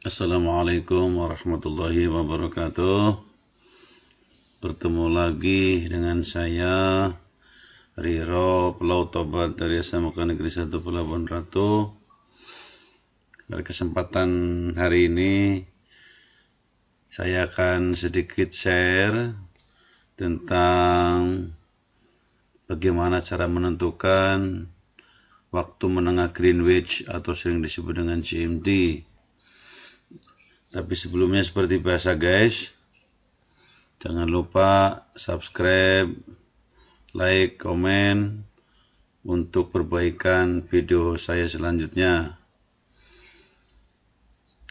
Assalamualaikum warahmatullahi wabarakatuh. Bertemu lagi dengan saya Riro, Pelaut Tobat dari SMA Negeri 1 Pelabuhan Ratu. Pada kesempatan hari ini saya akan sedikit share tentang bagaimana cara menentukan waktu menengah Greenwich atau sering disebut dengan GMT. Tapi sebelumnya seperti biasa guys, jangan lupa subscribe, like, komen untuk perbaikan video saya selanjutnya.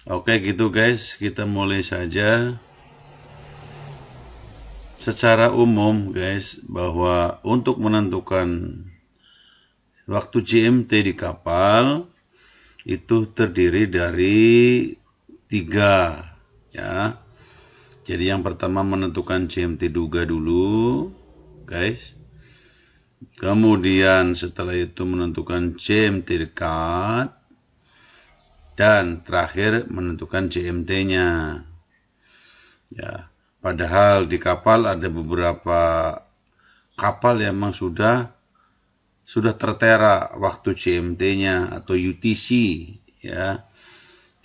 Oke gitu guys, kita mulai saja. Secara umum guys, bahwa untuk menentukan waktu GMT di kapal itu terdiri dari 3 ya. Jadi yang pertama menentukan GMT duga dulu guys. Kemudian setelah itu menentukan GMT dekat. Dan terakhir menentukan GMT-nya. Ya, padahal di kapal ada beberapa kapal yang memang sudah tertera waktu GMT-nya atau UTC ya.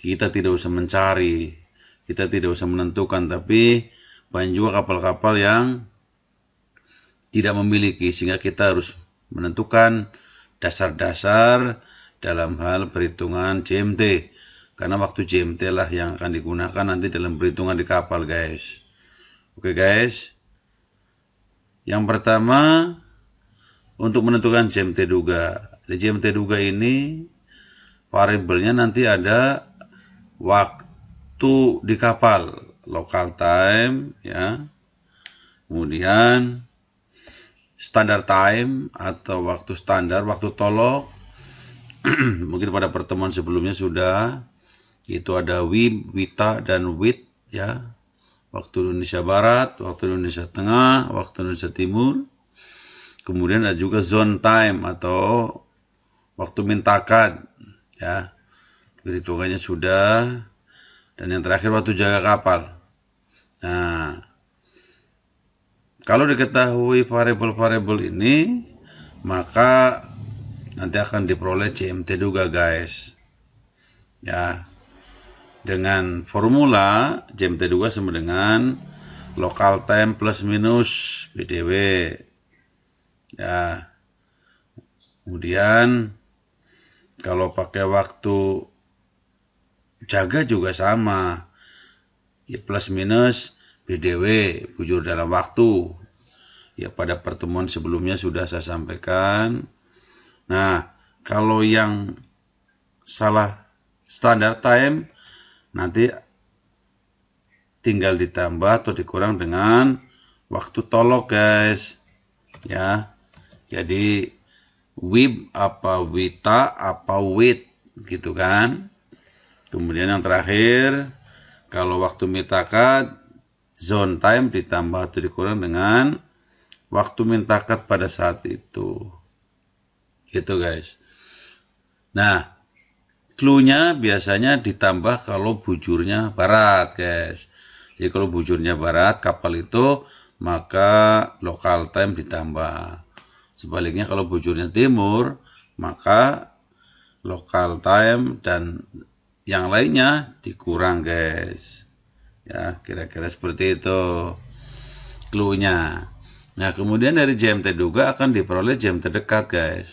Kita tidak usah mencari, kita tidak usah menentukan, tapi banyak juga kapal-kapal yang tidak memiliki, sehingga kita harus menentukan dasar-dasar dalam hal perhitungan GMT, karena waktu GMT lah yang akan digunakan nanti dalam perhitungan di kapal guys. Oke guys, yang pertama untuk menentukan GMT duga. Di GMT duga ini variabelnya nanti ada waktu di kapal, local time ya, kemudian standard time atau waktu standar, waktu tolok. Mungkin pada pertemuan sebelumnya sudah, itu ada WIB, WITA, dan WIT ya, waktu Indonesia Barat, waktu Indonesia Tengah, waktu Indonesia Timur. Kemudian ada juga zone time atau waktu mintakat ya, perhitungannya sudah. Dan yang terakhir waktu jaga kapal. Nah, kalau diketahui variabel-variabel ini, maka nanti akan diperoleh GMT juga guys ya. Dengan formula GMT juga sama dengan local time plus minus BDW ya. Kemudian kalau pakai waktu jaga juga sama ya, plus minus BDW, bujur dalam waktu ya. Pada pertemuan sebelumnya sudah saya sampaikan. Nah, kalau yang salah standard time nanti tinggal ditambah atau dikurang dengan waktu tolok guys ya. Jadi WIB apa WITA apa WIT gitu kan. Kemudian yang terakhir, kalau waktu mintakat, zone time ditambah atau dikurang dengan waktu mintakat pada saat itu. Gitu guys. Nah, clue-nya biasanya ditambah kalau bujurnya barat guys. Jadi kalau bujurnya barat kapal itu, maka local time ditambah. Sebaliknya kalau bujurnya timur, maka local time dan yang lainnya dikurang guys ya, kira-kira seperti itu clue-nya. Nah, kemudian dari GMT duga akan diperoleh GMT dekat guys.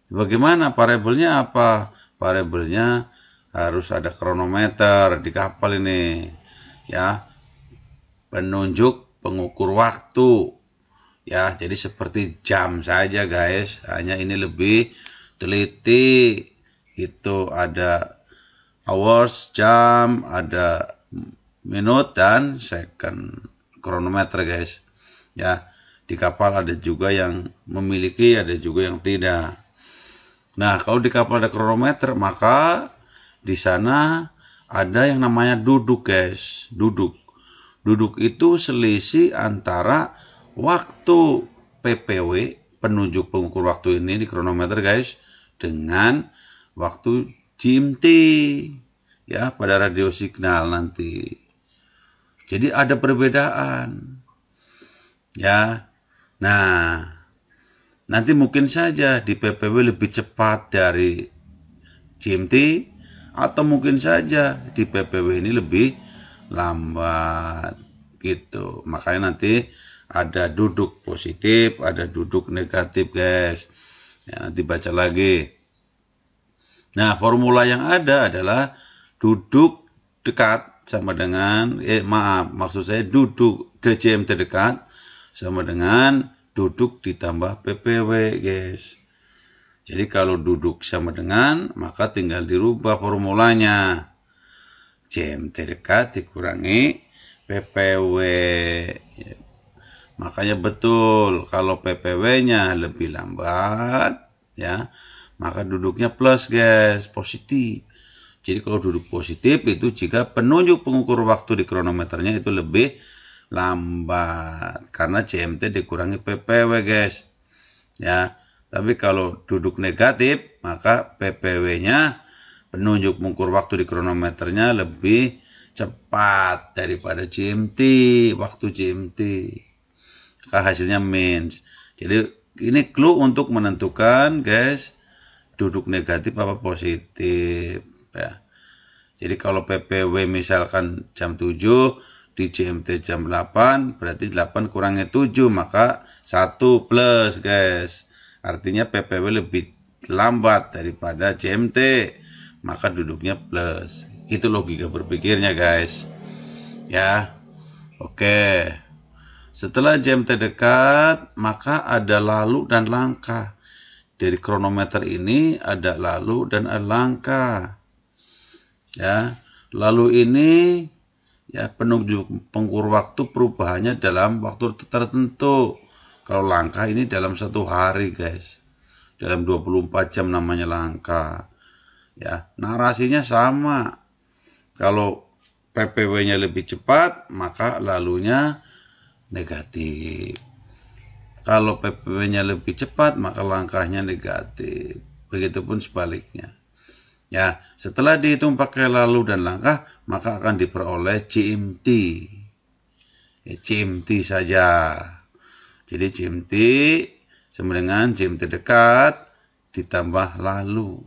Bagaimana variabelnya? Apa variabelnya? Harus ada kronometer di kapal ini ya, penunjuk pengukur waktu ya. Jadi seperti jam saja guys, hanya ini lebih teliti. Itu ada hours, jam, ada minute dan second, kronometer guys ya. Di kapal ada juga yang memiliki, ada juga yang tidak. Nah, kalau di kapal ada kronometer, maka di sana ada yang namanya duduk guys. Duduk itu selisih antara waktu PPW, penunjuk pengukur waktu ini di kronometer guys, dengan waktu GMT ya pada radio signal nanti. Jadi ada perbedaan. Ya. Nah, nanti mungkin saja di PPW lebih cepat dari GMT, atau mungkin saja di PPW ini lebih lambat gitu. Makanya nanti ada duduk positif, ada duduk negatif, guys. Ya, nanti baca lagi. Nah, formula yang ada adalah duduk dekat sama dengan, maksud saya duduk ke GMT dekat sama dengan duduk ditambah PPW, guys. Jadi kalau duduk sama dengan, maka tinggal dirubah formulanya. GMT dekat dikurangi PPW. Makanya betul, kalau PPW-nya lebih lambat, ya, maka duduknya plus, guys, positif. Jadi kalau duduk positif itu jika penunjuk pengukur waktu di kronometernya itu lebih lambat, karena GMT dikurangi PPW, guys. Ya, tapi kalau duduk negatif, maka PPW-nya, penunjuk pengukur waktu di kronometernya, lebih cepat daripada GMT, waktu GMT. Maka hasilnya means. Jadi ini clue untuk menentukan, guys, duduk negatif apa positif, ya. Jadi kalau PPW misalkan jam 7, di GMT jam 8, berarti 8 kurangi 7, maka 1 plus, guys. Artinya PPW lebih lambat daripada GMT, maka duduknya plus. Itu logika berpikirnya, guys. Ya. Oke. Setelah GMT dekat, maka ada lalu dan langkah. Dari kronometer ini ada lalu dan ada langkah. Ya, lalu ini, ya, penunjuk pengukur waktu perubahannya dalam waktu tertentu. Kalau langkah ini dalam 1 hari, guys. Dalam 24 jam namanya langkah. Ya, narasinya sama. Kalau PPW-nya lebih cepat, maka lalunya negatif. Kalau PPW-nya lebih cepat, maka langkahnya negatif. Begitupun sebaliknya. Ya, setelah dihitung pakai lalu dan langkah, maka akan diperoleh GMT. Ya, GMT saja. Jadi GMT sama dengan GMT dekat ditambah lalu.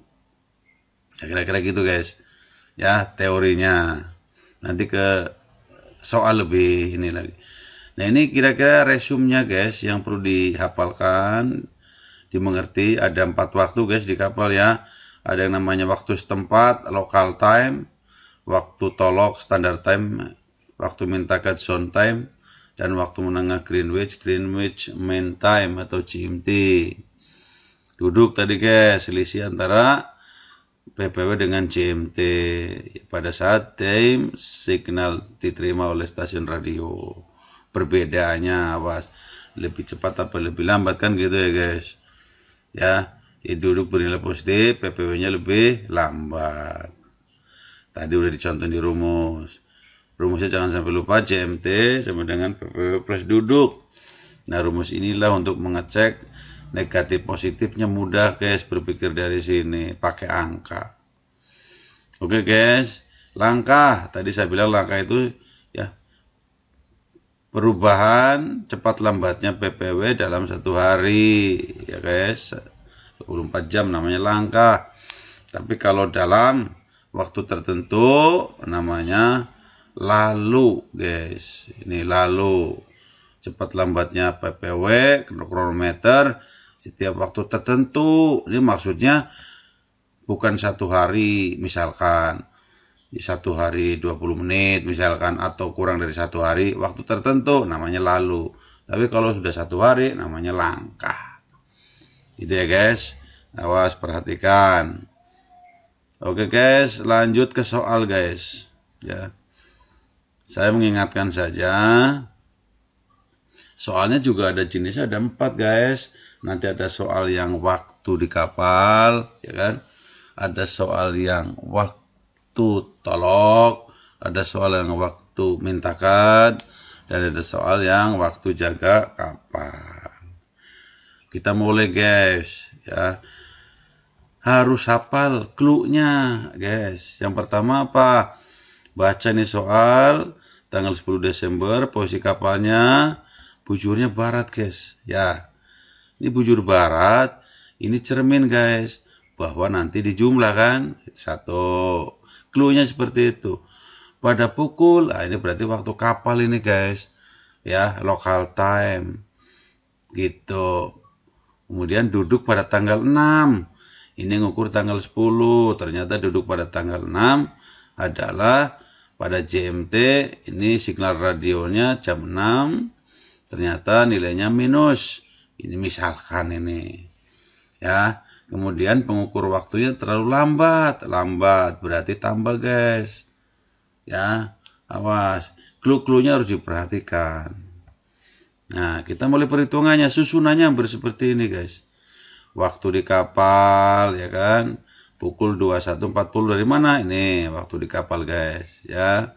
Ya, kira-kira gitu, guys. Ya, teorinya. Nanti ke soal lebih ini lagi. Nah, ini kira-kira resumnya, guys, yang perlu dihafalkan, dimengerti. Ada 4 waktu, guys, di kapal, ya. Ada yang namanya waktu setempat, local time, waktu tolok, standard time, waktu mintakat, zone time, dan waktu menengah Greenwich Mean Time atau GMT. Duduk tadi, guys, selisih antara PPW dengan GMT pada saat time signal diterima oleh stasiun radio. Perbedaannya, awas, lebih cepat apa lebih lambat, kan gitu ya, guys. Ya. Duduk bernilai positif, PPW-nya lebih lambat. Tadi udah dicontohin di rumus. Rumusnya jangan sampai lupa, GMT sama dengan PPW plus duduk. Nah, rumus inilah untuk mengecek negatif positifnya, mudah, guys, berpikir dari sini, pakai angka. Oke, guys. Langkah, tadi saya bilang langkah itu, ya, perubahan cepat lambatnya PPW dalam 1 hari, ya, guys. 24 jam namanya langkah. Tapi kalau dalam waktu tertentu namanya lalu, guys. Ini lalu. Cepat lambatnya PPW kronometer setiap waktu tertentu. Ini maksudnya bukan 1 hari, misalkan di 1 hari 20 menit misalkan, atau kurang dari 1 hari, waktu tertentu namanya lalu. Tapi kalau sudah 1 hari namanya langkah. Gitu ya, guys. Awas, perhatikan. Oke, guys, lanjut ke soal, guys. Ya. Saya mengingatkan saja. Soalnya juga ada jenisnya, ada 4, guys. Nanti ada soal yang waktu di kapal, ya kan? Ada soal yang waktu tolok, ada soal yang waktu mintakat, dan ada soal yang waktu jaga kapal. Kita mulai, guys, ya. harus hafal clue-nya, guys. Yang pertama apa? Baca nih soal tanggal 10 Desember, posisi kapalnya bujurnya barat, guys. Ya, ini bujur barat, ini cermin, guys, bahwa nanti dijumlah kan. Satu, clue-nya seperti itu. Pada pukul, ini berarti waktu kapal ini, guys. Ya, local time. Gitu. Kemudian duduk pada tanggal 6. Ini ngukur tanggal 10. Ternyata duduk pada tanggal 6 adalah pada GMT. Ini signal radionya jam 6. Ternyata nilainya minus. Ini misalkan ini. Ya. Kemudian pengukur waktunya terlalu lambat. Lambat berarti tambah, guys. Ya. Awas. Clue-cluenya harus diperhatikan. Nah, kita mulai perhitungannya. Susunannya hampir seperti ini, guys. Waktu di kapal, ya kan, pukul 21.40 dari mana? Ini waktu di kapal, guys, ya.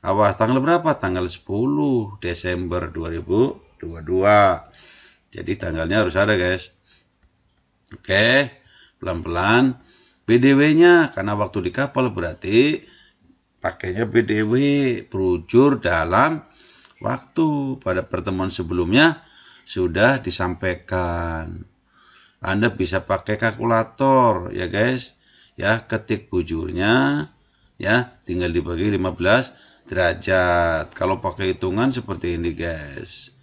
Awas, tanggal berapa? Tanggal 10 Desember 2022. Jadi tanggalnya harus ada, guys. Oke, pelan-pelan. BDW-nya, karena waktu di kapal berarti pakainya BDW, bujur dalam waktu. Pada pertemuan sebelumnya sudah disampaikan. Anda bisa pakai kalkulator, ya guys. Ya, ketik bujurnya, ya, tinggal dibagi 15 derajat. Kalau pakai hitungan seperti ini, guys.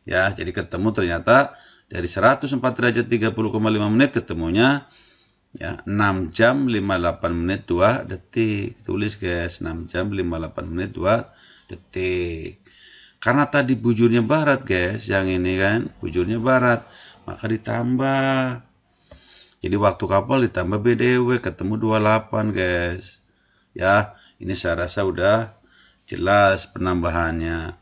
Ya, jadi ketemu ternyata dari 104 derajat 30,5 menit ketemunya ya 6 jam 58 menit 2 detik. Tulis, guys, 6 jam 58 menit 2 detik. Karena tadi bujurnya barat, guys, yang ini kan, bujurnya barat, maka ditambah. Jadi waktu kapal ditambah BDW, ketemu 28, guys. Ya, ini saya rasa udah jelas penambahannya.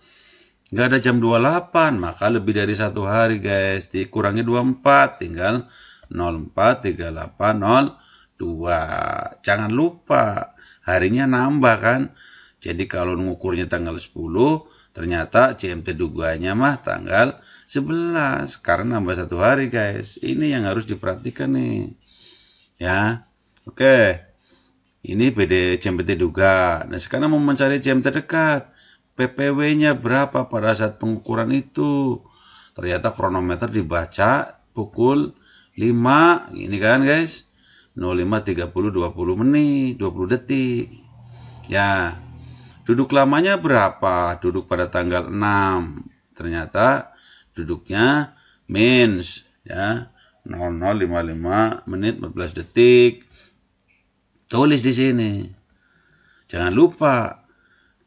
Nggak ada jam 28, maka lebih dari 1 hari, guys. Dikurangi 24, tinggal 043802. Jangan lupa, harinya nambah kan. Jadi kalau ngukurnya tanggal 10, ternyata GMT dugaannya mah tanggal 11. Karena nambah 1 hari, guys. Ini yang harus diperhatikan nih. Ya, oke. Ini PD GMT duga. Nah, sekarang mau mencari jam terdekat. PPW-nya berapa pada saat pengukuran itu? Ternyata kronometer dibaca pukul 5. Ini kan, guys. 05.30 20 menit, 20 detik. Ya. Duduk lamanya berapa? Duduk pada tanggal 6. Ternyata duduknya mins, ya. 00.55 menit 14 detik. Tulis di sini. Jangan lupa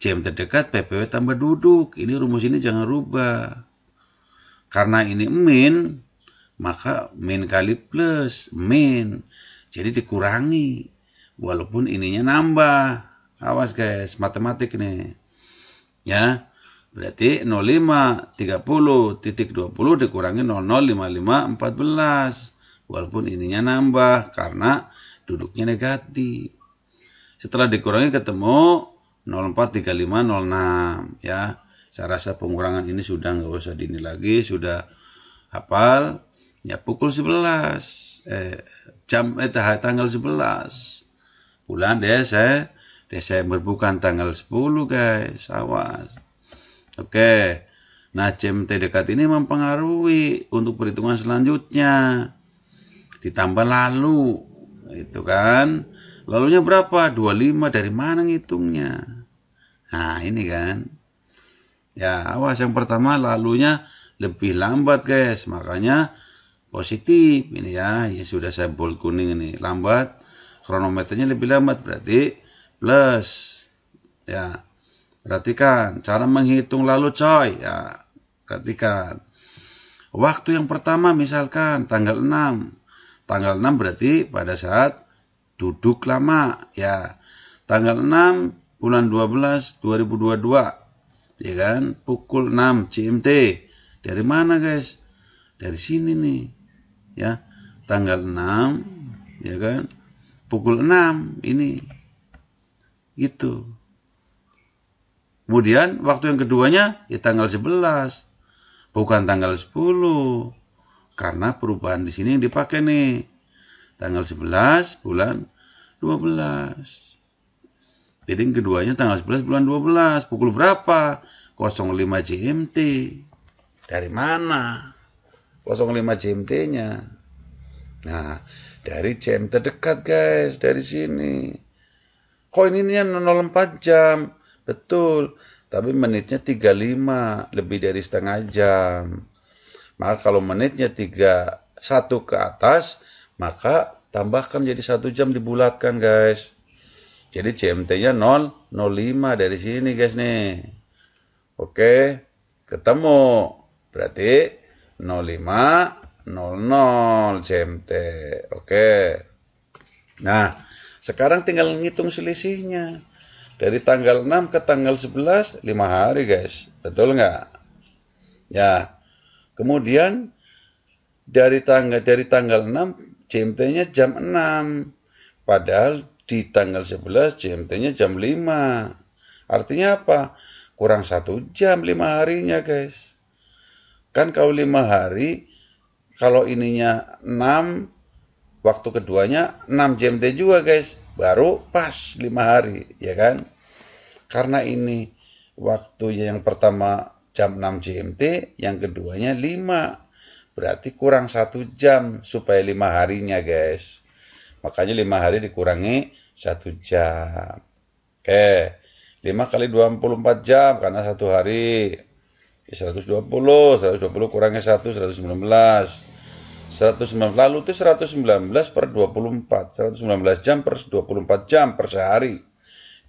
jam terdekat PPW tambah duduk. Ini rumus ini jangan rubah. Karena ini min, maka min kali plus min. Jadi dikurangi. Walaupun ininya nambah. Awas, guys, matematik nih. Ya. Berarti 05.30.20 dikurangi 00.55.14. Walaupun ininya nambah karena duduknya negatif. Setelah dikurangi ketemu 04.3506, ya. Saya rasa pengurangan ini sudah nggak usah ini lagi, sudah hafal. Ya, pukul 11 tanggal 11 bulan Desember, bukan tanggal 10, guys. Awas. Oke. Nah, jam terdekat ini mempengaruhi untuk perhitungan selanjutnya. Ditambah lalu. Itu kan. Lalunya berapa? 25. Dari mana ngitungnya? Nah, ini kan. Ya, awas, yang pertama lalunya lebih lambat, guys. Makanya positif. Ini ya, sudah saya bold kuning ini. Lambat. Kronometernya lebih lambat. Berarti plus. Ya. Perhatikan. Cara menghitung lalu, coy. Ya. Perhatikan. Waktu yang pertama misalkan tanggal 6. Tanggal 6 berarti pada saat duduk lama, ya. Tanggal 6 bulan 12 2022, ya kan, pukul 6 GMT. Dari mana, guys? Dari sini nih, ya. Tanggal 6, ya kan, pukul 6 ini, gitu. Kemudian waktu yang keduanya ya tanggal 11, bukan tanggal 10, karena perubahan di sini yang dipakai nih. tanggal 11 bulan 12. Jadi yang keduanya tanggal 11 bulan 12. Pukul berapa? 05 GMT. Dari mana 05 GMT-nya? Nah, dari jam terdekat guys, dari sini. Kok ini 04 jam? Betul, tapi menitnya 35, lebih dari setengah jam. Maka kalau menitnya 31 ke atas, maka tambahkan jadi 1 jam dibulatkan guys. Jadi GMT-nya 005 dari sini guys nih. Oke, ketemu. Berarti 05.00 GMT. Oke. Nah, sekarang tinggal ngitung selisihnya. Dari tanggal 6 ke tanggal 11, 5 hari guys. Betul nggak? Ya. Kemudian dari tanggal 6 GMT-nya jam 6. Padahal di tanggal 11 GMT-nya jam 5. Artinya apa? Kurang 1 jam 5 harinya guys. Kan kalau 5 hari, kalau ininya 6, waktu keduanya 6 GMT juga guys. Baru pas 5 hari, ya kan? Karena ini waktunya yang pertama jam 6 GMT, yang keduanya 5. Berarti kurang 1 jam supaya 5 harinya guys. Makanya 5 hari dikurangi 1 jam. Oke, 5 kali 24 jam karena 1 hari. 120 kurangi 1, 119. 119, lalu itu 119 per 24. 119 jam per 24 jam per sehari.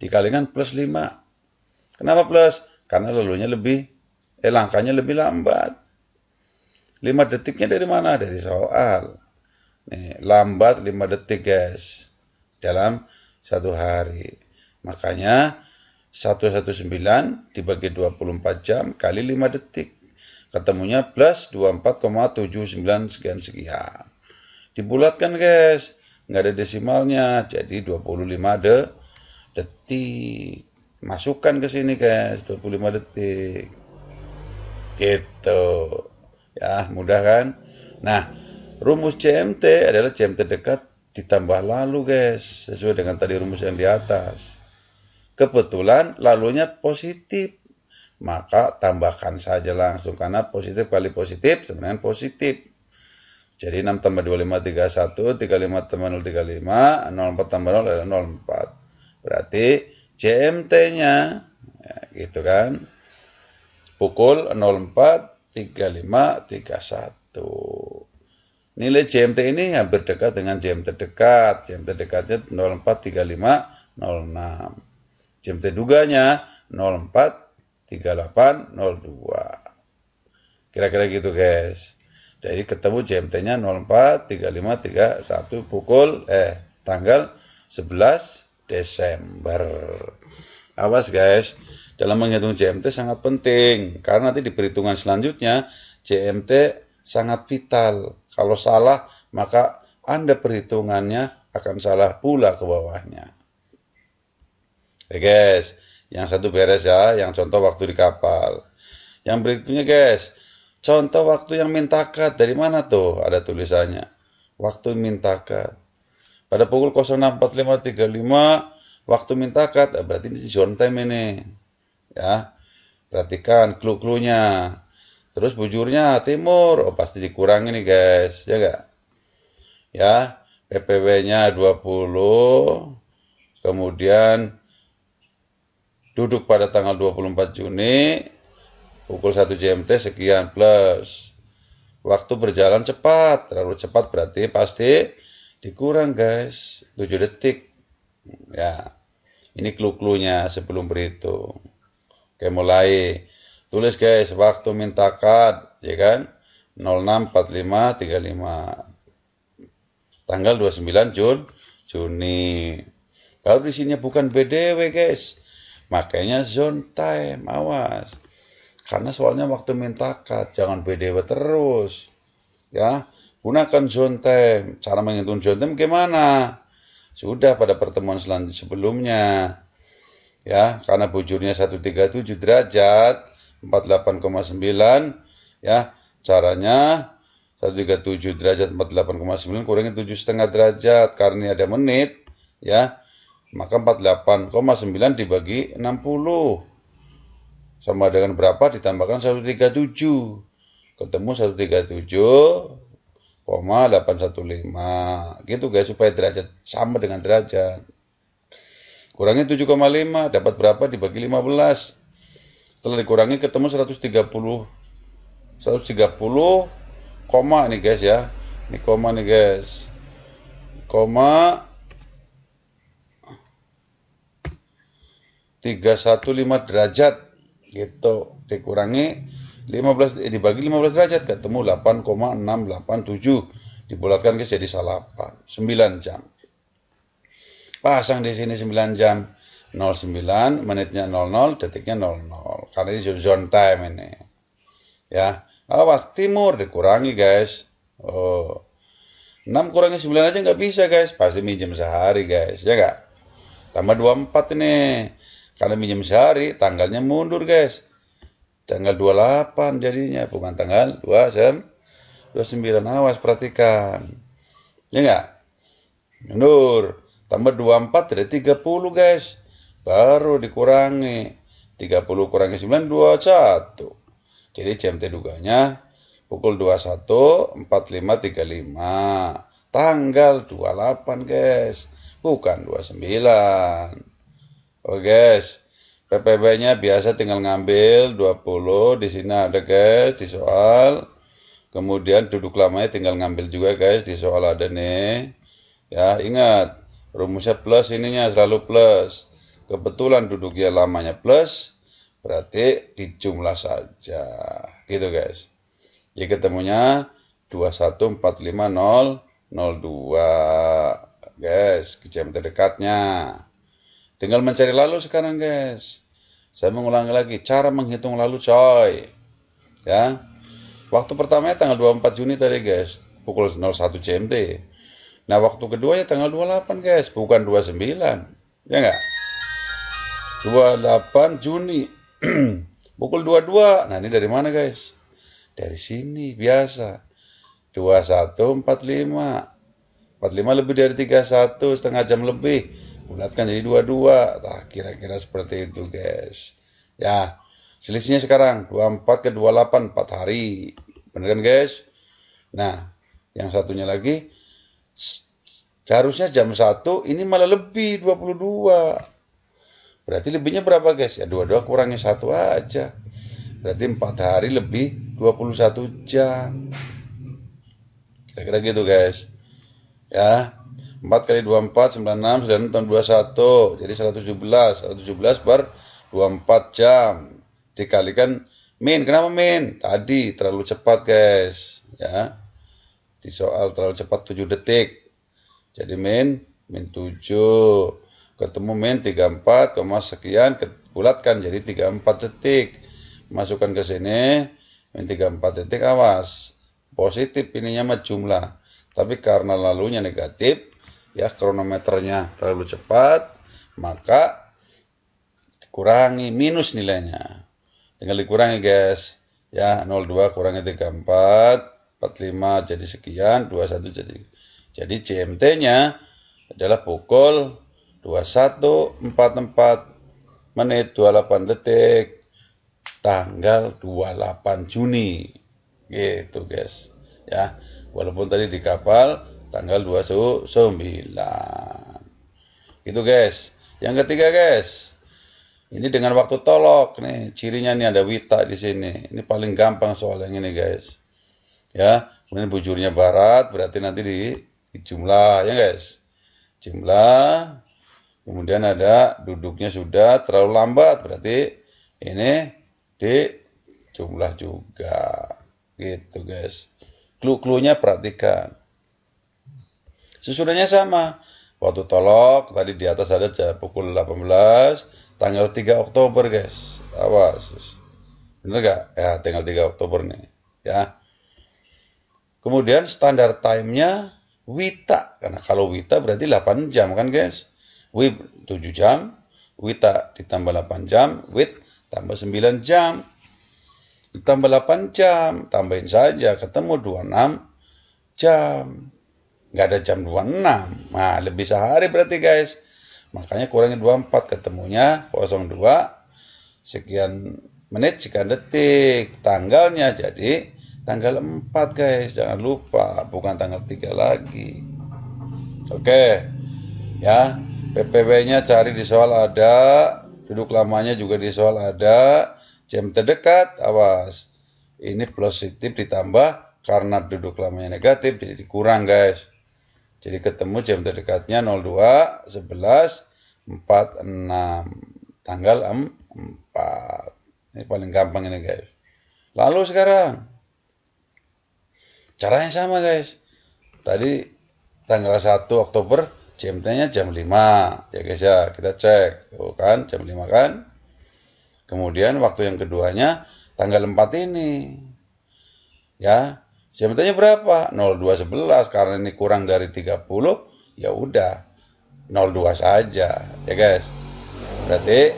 Dikalikan plus 5. Kenapa plus? Karena lalunya langkahnya lebih lambat. 5 detiknya dari mana? Dari soal. Nih, lambat 5 detik guys. Dalam 1 hari. Makanya 119 dibagi 24 jam kali 5 detik. Ketemunya plus 24,79 sekian. Dibulatkan guys. Nggak ada desimalnya. Jadi 25 detik. Masukkan ke sini guys. 25 detik. Gitu. Ya, mudah kan? Nah, rumus GMT adalah jam terdekat ditambah lalu guys. Sesuai dengan tadi rumus yang di atas. Kebetulan lalunya positif. Maka tambahkan saja langsung. Karena positif kali positif sebenarnya positif. Jadi 6 tambah 25, 31. 35 tambah 0, 35. 04 tambah 0 adalah 04. Berarti GMT-nya, ya, gitu kan. Pukul 04, 35, 31. Nilai GMT ini hampir dekat dengan jam terdekat. Jam terdekatnya 04, 35, 06. GMT duganya 04, 38, 02. Kira-kira gitu guys. Jadi ketemu GMT-nya 04, 35, 31 tanggal 11 Desember. Awas guys, dalam menghitung GMT sangat penting. Karena nanti di perhitungan selanjutnya GMT sangat vital. Kalau salah, maka Anda perhitungannya akan salah pula ke bawahnya. Oke guys, yang satu beres ya, yang contoh waktu di kapal. Yang berikutnya guys, contoh waktu yang mintakat. Dari mana tuh? Ada tulisannya. Waktu mintakat. Pada pukul 06.45.35, waktu mintakat. Berarti ini zone time ini. Ya, perhatikan clue-cluenya. Terus bujurnya timur. Oh, pasti dikurangi nih guys. Ya enggak? Ya, PPW-nya 20. Kemudian duduk pada tanggal 24 Juni. Pukul 1 GMT sekian plus. Waktu berjalan cepat. Terlalu cepat berarti pasti dikurang guys. 7 detik. Ya, ini clue-cluenya sebelum berhitung. Oke, mulai. Tulis guys, waktu mintakat, ya kan? 06.45.35. Tanggal 29 Juni. Kalau di sini bukan BDW guys. Makanya zone time, awas. Karena soalnya waktu mintakat, jangan BDW terus. Ya, gunakan zone time. Cara menghitung zone time gimana? Sudah pada pertemuan selanjutnya sebelumnya. Ya, karena bujurnya 137 derajat, 48,9, ya. Caranya 137 derajat 48,9 kurangi 7,5 derajat. Karena ini ada menit, ya, maka 48,9 dibagi 60 sama dengan berapa? Ditambahkan 137. Ketemu 137,815. Gitu guys, supaya derajat sama dengan derajat. Kurangi 7,5, dapat berapa? Dibagi 15. Setelah dikurangi ketemu 130 koma nih guys ya. Ini koma nih guys. Koma 315 derajat gitu. Dikurangi 15 dibagi 15 derajat ketemu 8,687. Dibulatkan guys jadi 9 jam. Pasang di sini 9 jam. 09, menitnya 00, detiknya 00. Karena ini zone time ini. Ya, awas timur dikurangi guys. 6 kurangi 9 aja nggak bisa guys. Pasti minjem sehari guys, ya nggak? Tambah 24 ini. Karena minjem sehari, tanggalnya mundur guys. Tanggal 28 jadinya, bukan tanggal 29. Awas perhatikan. Ya nggak? Mundur. Tambah 24 jadi 30 guys. Baru dikurangi 30 kurangi 9 21. Jadi GMT duganya pukul 21.45.35 tanggal 28 guys, bukan 29. Oke guys, PPB-nya biasa tinggal ngambil 20 di sini ada guys di soal. Kemudian duduk lamanya tinggal ngambil juga guys di soal ada nih. Ya, ingat rumusnya plus, ininya selalu plus. Kebetulan duduknya lamanya plus, berarti dijumlah saja. Gitu guys. Ya ketemunya 21.45.002. Guys, jam terdekatnya. Tinggal mencari lalu sekarang guys. Saya mengulangi lagi cara menghitung lalu coy. Ya. Waktu pertamanya tanggal 24 Juni tadi guys, pukul 01 GMT. Nah, waktu keduanya tanggal 28 guys, bukan 29. Ya enggak? 28 Juni pukul 22. Nah, ini dari mana guys? Dari sini biasa 21.45. 45 lebih dari 31, setengah jam lebih, bulatkan jadi 22. Nah, kira-kira seperti itu guys. Ya, selisihnya sekarang 24 ke 28, 4 hari. Bener kan guys? Nah, yang satunya lagi seharusnya jam 1, ini malah lebih 22. Berarti lebihnya berapa guys? Ya 22 kurangi 1 aja. Berarti 4 hari lebih 21 jam. Kira-kira gitu guys. Ya. 4 kali 24 96 96 21. Jadi 117. 117 per 24 jam. Dikalikan min. Kenapa min? Tadi terlalu cepat guys. Ya. Di soal terlalu cepat 7 detik. Jadi min 7. Ketemu min 34, sekian, bulatkan jadi 34 detik. Masukkan ke sini, min 34 detik, awas. Positif ininya mah jumlah. Tapi karena lalunya negatif, ya kronometernya terlalu cepat, maka kurangi minus nilainya. Tinggal dikurangi guys. Ya, 02 kurangi 34, 45 jadi sekian, 21 jadi. Jadi GMT-nya adalah pukul 21.44 menit 28 detik tanggal 28 Juni gitu guys ya, walaupun tadi di kapal tanggal 29 gitu guys. Yang ketiga guys, ini dengan waktu tolok nih, cirinya nih ada wita di sini. Ini paling gampang soal yang ini guys ya. Kemudian bujurnya barat, berarti nanti di jumlah ya guys, jumlah. Kemudian ada duduknya sudah terlalu lambat, berarti ini di jumlah juga. Gitu guys. Clue-cluenya perhatikan. Susunannya sama. Waktu tolok tadi di atas ada pukul 18, tanggal 3 Oktober guys. Awas. Bener gak? Ya, tanggal 3 Oktober nih. Ya. Kemudian standar time-nya wita. Karena kalau wita berarti 8 jam kan guys. WIB 7 jam, wita ditambah 8 jam, WIT tambah 9 jam, ditambah 8 jam, tambahin saja, ketemu jam. Nggak ada jam 26. Nah, lebih sehari berarti guys. Makanya kurangi 24, ketemunya 02 sekian menit sekian detik. Tanggalnya jadi tanggal 4 guys. Jangan lupa, bukan tanggal 3 lagi. Oke. Ya, PPW-nya cari di soal ada, duduk lamanya juga di soal ada, jam terdekat, awas. Ini positif ditambah karena duduk lamanya negatif jadi dikurang guys. Jadi ketemu jam terdekatnya 02, 11, 46. Tanggal 4. Ini paling gampang ini guys. Lalu sekarang. Caranya sama guys. Tadi tanggal 1 Oktober GMT-nya jam 5. Ya guys ya, kita cek. Oh kan, jam 5 kan. Kemudian waktu yang keduanya tanggal 4 ini. Ya. GMT-nya berapa? 0211 karena ini kurang dari 30, ya udah 02 saja, ya guys. Berarti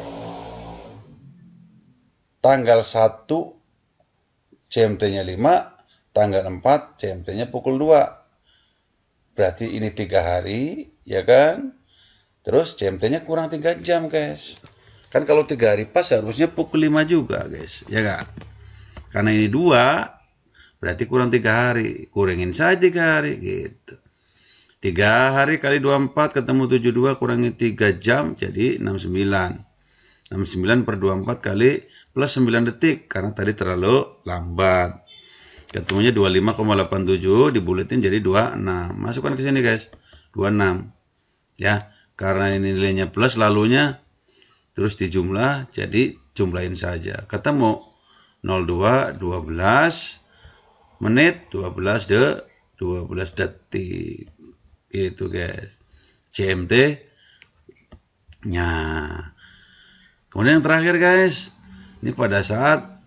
tanggal 1 GMT-nya 5, tanggal 4 GMT-nya pukul 2. Berarti ini 3 hari, ya kan? Terus GMT-nya kurang 3 jam, guys. Kan kalau 3 hari pas harusnya pukul 5 juga, guys, ya kan? Karena ini 2, berarti kurang 3 hari. Kurangin saja 3 hari gitu. 3 hari kali 24 ketemu 72 kurangi 3 jam jadi 69. 69 per 24 kali plus 9 detik karena tadi terlalu lambat. Ketemunya 25,87 dibuletin jadi 26. Masukkan ke sini guys. 26. Ya, karena ini nilainya plus lalunya terus dijumlah jadi jumlahin saja. Ketemu 02 12 menit 12 detik itu guys GMT nya. Kemudian yang terakhir guys, ini pada saat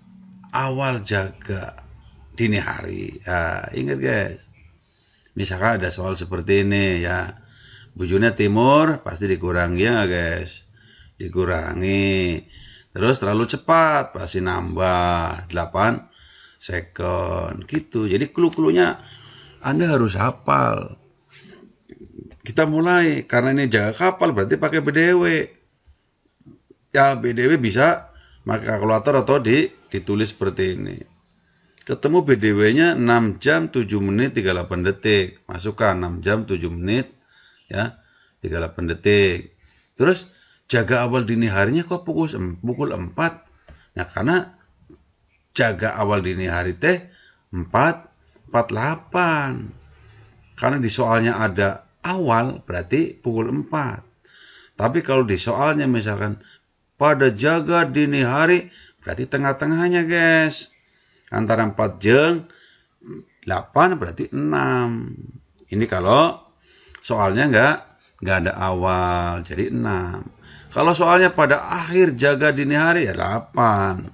awal jaga dini hari. Ya, ingat guys, misalkan ada soal seperti ini ya, bujurnya timur pasti dikurangi ya guys, dikurangi. Terus terlalu cepat pasti nambah 8 second gitu. Jadi clue-cluenya Anda harus hafal. Kita mulai karena ini jaga kapal berarti pakai BDW. Ya BDW bisa pakai kalkulator atau ditulis seperti ini. Ketemu BDW-nya 6 jam 7 menit 38 detik. Masukkan 6 jam 7 menit ya 38 detik. Terus jaga awal dini harinya kok pukul 4. Nah, karena jaga awal dini hari teh 4:48. Karena di soalnya ada awal berarti pukul 4. Tapi kalau di soalnya misalkan pada jaga dini hari berarti tengah-tengahnya guys. Antara 4 jeung 8 berarti 6. Ini kalau soalnya nggak ada awal jadi 6. Kalau soalnya pada akhir jaga dini hari ya 8.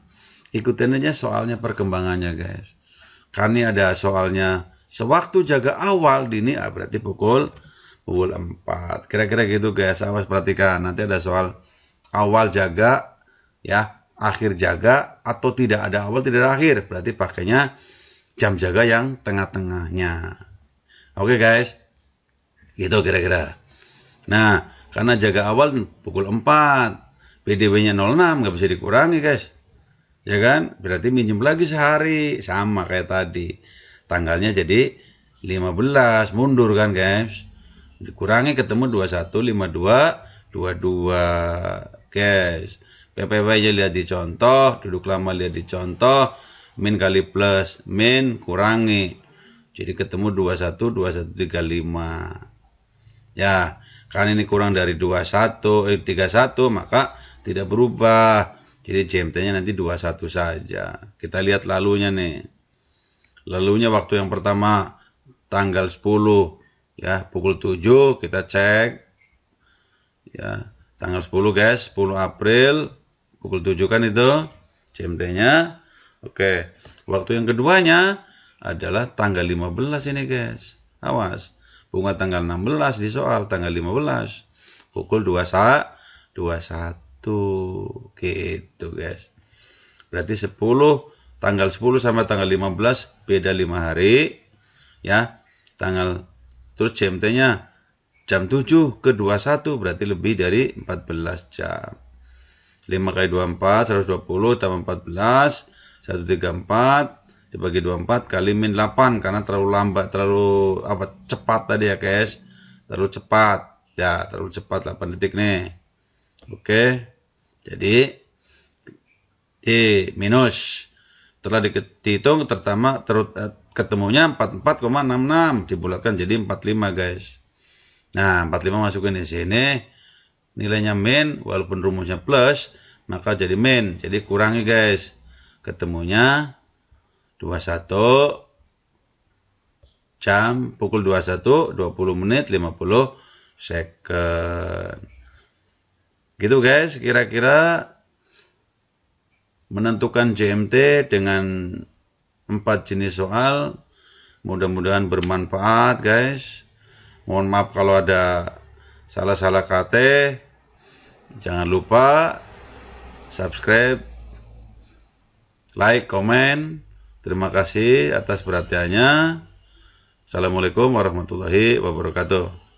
Ikutin aja soalnya perkembangannya guys. Karena ada soalnya sewaktu jaga awal dini berarti pukul 4. Kira-kira gitu guys. Awas perhatikan. Nanti ada soal awal jaga ya, akhir jaga atau tidak ada awal tidak ada akhir. Berarti pakainya jam jaga yang tengah-tengahnya. Oke guys. Gitu kira-kira. Nah, karena jaga awal pukul 4. PDW-nya 06 nggak bisa dikurangi guys. Ya kan? Berarti minjem lagi sehari. Sama kayak tadi. Tanggalnya jadi 15. Mundur kan guys. Dikurangi ketemu 21, 52, 22. Guys. PPW-nya lihat di contoh. Duduk lama lihat di contoh. Min kali plus. Min kurangi. Jadi ketemu 21, 21, 35. Ya. Karena ini kurang dari 31, 31. Maka tidak berubah. Jadi GMT-nya nanti 21 saja. Kita lihat lalunya nih. Lalunya waktu yang pertama tanggal 10 ya, pukul 7 kita cek. Ya, tanggal 10 guys, 10 April pukul 7 kan itu GMT-nya. Oke. Waktu yang keduanya adalah tanggal 15 ini guys. Awas. Bunga tanggal 16 di soal tanggal 15 pukul 21 gitu guys. Berarti 10 tanggal 10 sama tanggal 15 beda 5 hari ya. tanggal, terus GMT-nya jam 7 ke 21, berarti lebih dari 14 jam. 5 kali 24, 120 tambah 14, 134 dibagi 24 kali min 8, karena terlalu lambat, terlalu cepat tadi ya guys, terlalu cepat ya, terlalu cepat 8 detik nih. Oke, jadi minus, setelah dihitung ketemunya 44,66, dibulatkan jadi 45 guys. Nah 45 masukin di sini, nilainya min, walaupun rumusnya plus, maka jadi min, jadi kurangi guys, ketemunya 21 jam, pukul 21, 20 menit, 50 second. Gitu guys, kira-kira menentukan GMT dengan 4 jenis soal. Mudah-mudahan bermanfaat guys. Mohon maaf kalau ada salah-salah kata. Jangan lupa subscribe, like, komen. Terima kasih atas perhatiannya. Assalamualaikum warahmatullahi wabarakatuh.